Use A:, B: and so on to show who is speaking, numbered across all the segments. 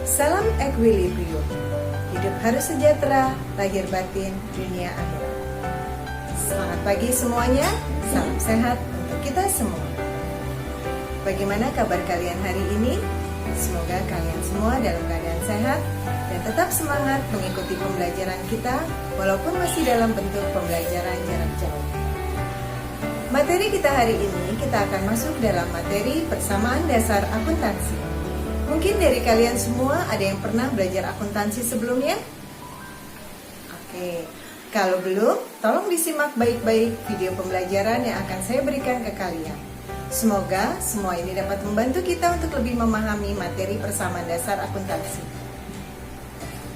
A: Salam equilibrium. Hidup harus sejahtera, lahir batin, dunia akhirat. Selamat pagi semuanya, salam sehat untuk kita semua. Bagaimana kabar kalian hari ini? Semoga kalian semua dalam keadaan sehat dan tetap semangat mengikuti pembelajaran kita walaupun masih dalam bentuk pembelajaran jarak jauh. Materi kita hari ini, kita akan masuk dalam materi persamaan dasar akuntansi. Mungkin dari kalian semua ada yang pernah belajar akuntansi sebelumnya? Oke, kalau belum, tolong disimak baik-baik video pembelajaran yang akan saya berikan ke kalian. Semoga semua ini dapat membantu kita untuk lebih memahami materi persamaan dasar akuntansi.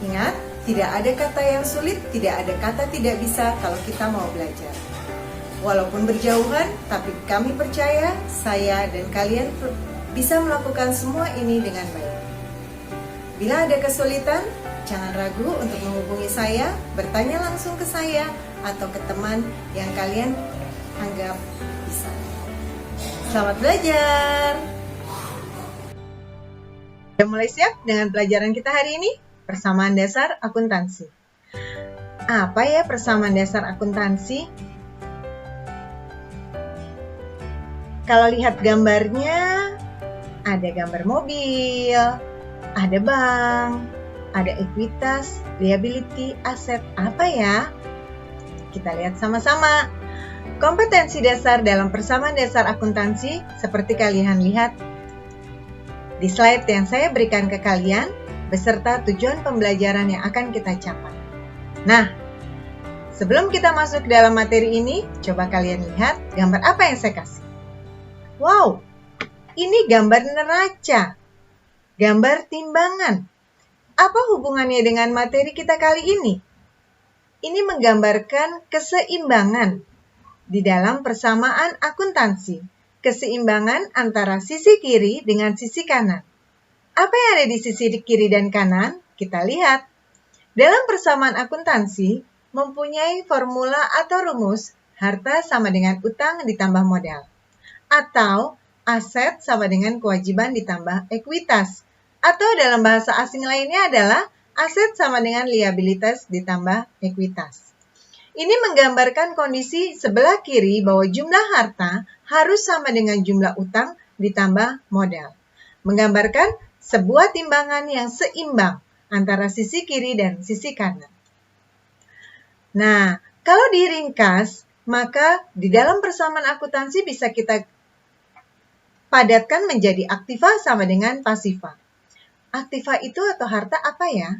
A: Ingat, tidak ada kata yang sulit, tidak ada kata tidak bisa kalau kita mau belajar. Walaupun berjauhan, tapi kami percaya saya dan kalian bisa melakukan semua ini dengan baik. Bila ada kesulitan, jangan ragu untuk menghubungi saya, bertanya langsung ke saya atau ke teman yang kalian anggap bisa. Selamat belajar! Sudah mulai siap dengan pelajaran kita hari ini? Persamaan dasar akuntansi. Apa ya persamaan dasar akuntansi? Kalau lihat gambarnya, ada gambar mobil, ada bank, ada ekuitas, liability, aset. Apa ya? Kita lihat sama-sama. Kompetensi dasar dalam persamaan dasar akuntansi seperti kalian lihat di slide yang saya berikan ke kalian beserta tujuan pembelajaran yang akan kita capai. Nah, sebelum kita masuk dalam materi ini, coba kalian lihat gambar apa yang saya kasih. Wow, ini gambar neraca, gambar timbangan. Apa hubungannya dengan materi kita kali ini? Ini menggambarkan keseimbangan di dalam persamaan akuntansi, keseimbangan antara sisi kiri dengan sisi kanan. Apa yang ada di sisi kiri dan kanan? Kita lihat. Dalam persamaan akuntansi, mempunyai formula atau rumus harta sama dengan utang ditambah modal. Atau aset sama dengan kewajiban ditambah ekuitas. Atau dalam bahasa asing lainnya adalah aset sama dengan liabilitas ditambah ekuitas. Ini menggambarkan kondisi sebelah kiri bahwa jumlah harta harus sama dengan jumlah utang ditambah modal. Menggambarkan sebuah timbangan yang seimbang antara sisi kiri dan sisi kanan. Nah, kalau diringkas, maka di dalam persamaan akuntansi bisa kita padatkan menjadi aktiva sama dengan pasiva. Aktiva itu atau harta apa ya?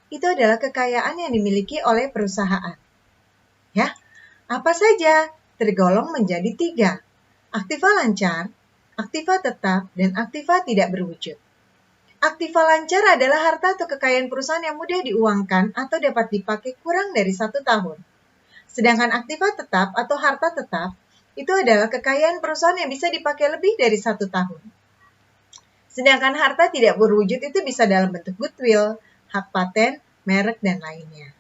A: Itu adalah kekayaan yang dimiliki oleh perusahaan. Ya, apa saja tergolong menjadi 3. Aktiva lancar, aktiva tetap, dan aktiva tidak berwujud. Aktiva lancar adalah harta atau kekayaan perusahaan yang mudah diuangkan atau dapat dipakai kurang dari 1 tahun. Sedangkan aktiva tetap atau harta tetap itu adalah kekayaan perusahaan yang bisa dipakai lebih dari 1 tahun. Sedangkan harta tidak berwujud itu bisa dalam bentuk goodwill, hak paten, merek, dan lainnya.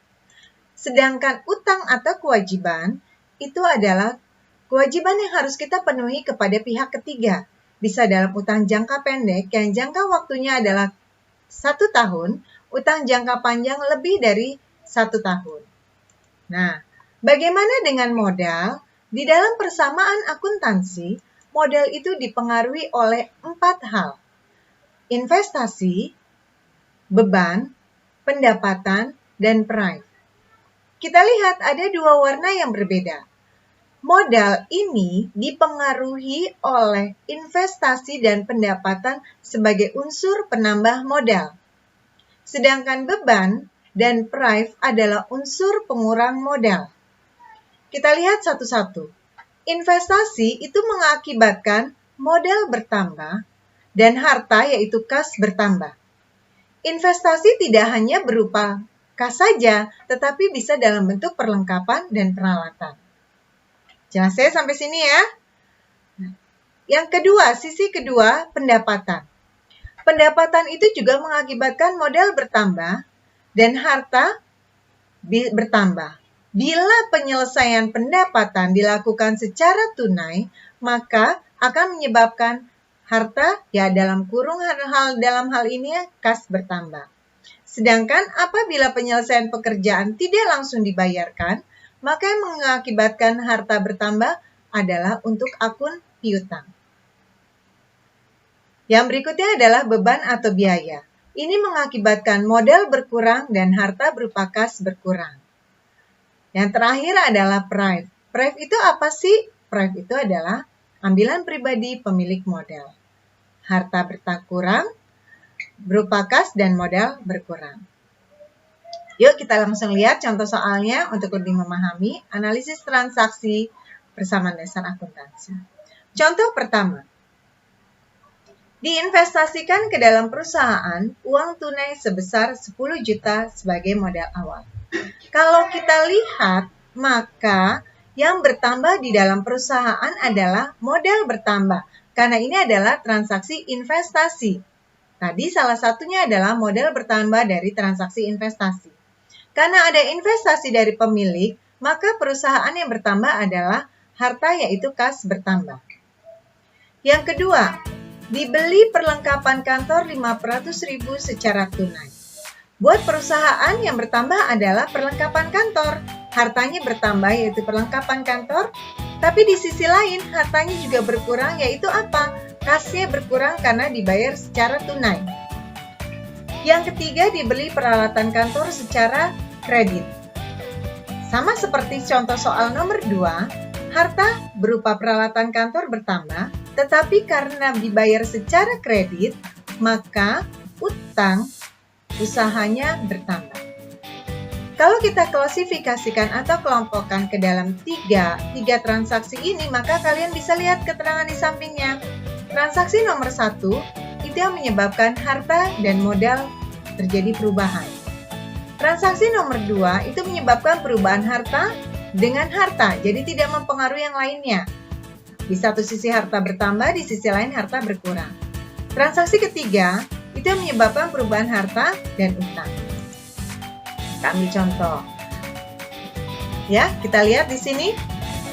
A: Sedangkan utang atau kewajiban itu adalah kewajiban yang harus kita penuhi kepada pihak ketiga. Bisa dalam utang jangka pendek yang jangka waktunya adalah 1 tahun, utang jangka panjang lebih dari 1 tahun. Nah, bagaimana dengan modal? Di dalam persamaan akuntansi, modal itu dipengaruhi oleh 4 hal. Investasi, beban, pendapatan, dan price. Kita lihat ada 2 warna yang berbeda. Modal ini dipengaruhi oleh investasi dan pendapatan sebagai unsur penambah modal. Sedangkan beban dan price adalah unsur pengurang modal. Kita lihat satu-satu. Investasi itu mengakibatkan modal bertambah dan harta yaitu kas bertambah. Investasi tidak hanya berupa kas saja, tetapi bisa dalam bentuk perlengkapan dan peralatan. Jelas saya sampai sini ya? Yang kedua, sisi kedua, pendapatan. Pendapatan itu juga mengakibatkan modal bertambah dan harta bertambah. Bila penyelesaian pendapatan dilakukan secara tunai, maka akan menyebabkan harta ya dalam kurung dalam hal ini kas bertambah. Sedangkan apabila penyelesaian pekerjaan tidak langsung dibayarkan, maka yang mengakibatkan harta bertambah adalah untuk akun piutang. Yang berikutnya adalah beban atau biaya. Ini mengakibatkan modal berkurang dan harta berupa kas berkurang. Yang terakhir adalah prive. Prive itu apa sih? Prive itu adalah ambilan pribadi pemilik modal. Harta berkurang berupa kas dan modal berkurang. Yuk kita langsung lihat contoh soalnya untuk lebih memahami analisis transaksi persamaan dasar akuntansi. Contoh pertama. Diinvestasikan ke dalam perusahaan uang tunai sebesar 10 juta sebagai modal awal. Kalau kita lihat, maka yang bertambah di dalam perusahaan adalah modal bertambah. Karena ini adalah transaksi investasi. Tadi salah satunya adalah modal bertambah dari transaksi investasi. Karena ada investasi dari pemilik, maka perusahaan yang bertambah adalah harta yaitu kas bertambah. Yang kedua, dibeli perlengkapan kantor 500.000 secara tunai. Buat perusahaan yang bertambah adalah perlengkapan kantor. Hartanya bertambah yaitu perlengkapan kantor, tapi di sisi lain hartanya juga berkurang yaitu apa? Kasnya berkurang karena dibayar secara tunai. Yang ketiga, dibeli peralatan kantor secara kredit. Sama seperti contoh soal nomor 2, harta berupa peralatan kantor bertambah, tetapi karena dibayar secara kredit, maka utang usahanya bertambah. Kalau kita klasifikasikan atau kelompokkan ke dalam tiga transaksi ini, maka kalian bisa lihat keterangan di sampingnya. Transaksi nomor 1, itu yang menyebabkan harta dan modal terjadi perubahan. Transaksi nomor 2, itu menyebabkan perubahan harta dengan harta, jadi tidak mempengaruhi yang lainnya. Di satu sisi harta bertambah, di sisi lain harta berkurang. Transaksi ketiga, itu yang menyebabkan perubahan harta dan utang. Kita ambil contoh. Ya, kita lihat di sini.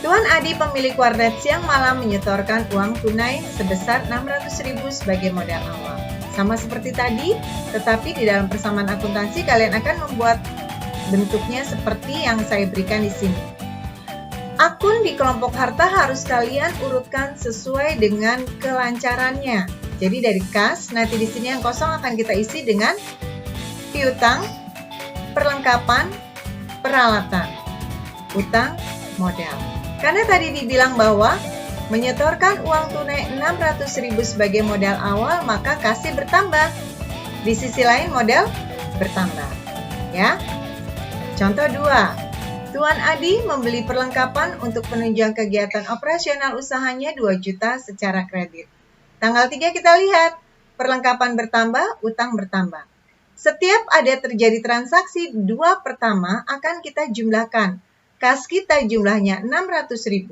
A: Tuan Adi pemilik warnet siang malam menyetorkan uang tunai sebesar 600.000 sebagai modal awal. Sama seperti tadi, tetapi di dalam persamaan akuntansi kalian akan membuat bentuknya seperti yang saya berikan di sini. Akun di kelompok harta harus kalian urutkan sesuai dengan kelancarannya. Jadi dari kas, nanti di sini yang kosong akan kita isi dengan piutang, perlengkapan, peralatan, utang, modal. Karena tadi dibilang bahwa menyetorkan uang tunai 600.000 sebagai modal awal, maka kasnya bertambah. Di sisi lain modal bertambah. Ya. Contoh 2. Tuan Adi membeli perlengkapan untuk penunjang kegiatan operasional usahanya 2 juta secara kredit. Tanggal 3 kita lihat, perlengkapan bertambah, utang bertambah. Setiap ada terjadi transaksi 2 pertama akan kita jumlahkan. Kas kita jumlahnya 600.000,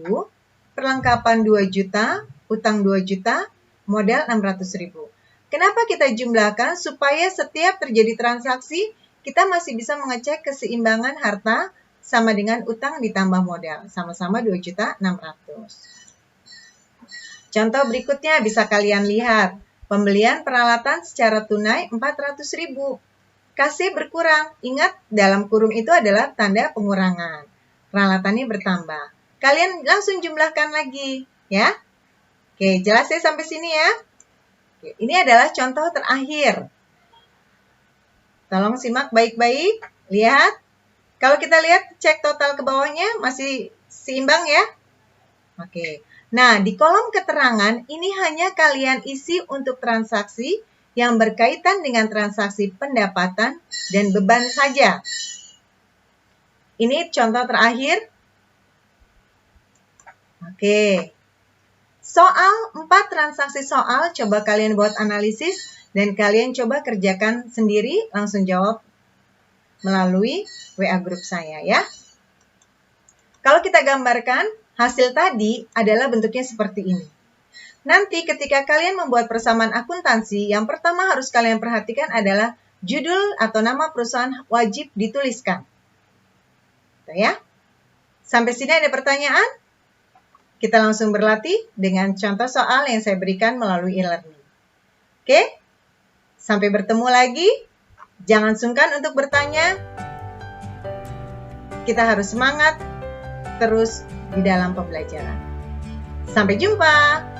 A: perlengkapan 2 juta, utang 2 juta, modal 600.000. Kenapa kita jumlahkan? Supaya setiap terjadi transaksi, kita masih bisa mengecek keseimbangan harta sama dengan utang ditambah modal. Sama-sama 2.600.000. Contoh berikutnya bisa kalian lihat. Pembelian peralatan secara tunai 400.000. Kasnya berkurang. Ingat, dalam kurung itu adalah tanda pengurangan. Peralatannya bertambah. Kalian langsung jumlahkan lagi, ya. Oke, jelas ya sampai sini ya. Oke, ini adalah contoh terakhir. Tolong simak baik-baik. Lihat. Kalau kita lihat cek total ke bawahnya masih seimbang ya. Oke. Nah, di kolom keterangan ini hanya kalian isi untuk transaksi yang berkaitan dengan transaksi pendapatan dan beban saja. Ini contoh terakhir. Oke. Soal 4 transaksi soal, coba kalian buat analisis dan kalian coba kerjakan sendiri, langsung jawab melalui WA grup saya ya. Kalau kita gambarkan, hasil tadi adalah bentuknya seperti ini. Nanti ketika kalian membuat persamaan akuntansi, yang pertama harus kalian perhatikan adalah judul atau nama perusahaan wajib dituliskan. Ya. Sampai sini ada pertanyaan? kita langsung berlatih dengan contoh soal yang saya berikan melalui e-learning. Oke? Sampai bertemu lagi. Jangan sungkan untuk bertanya. Kita harus semangat terus di dalam pembelajaran. Sampai jumpa.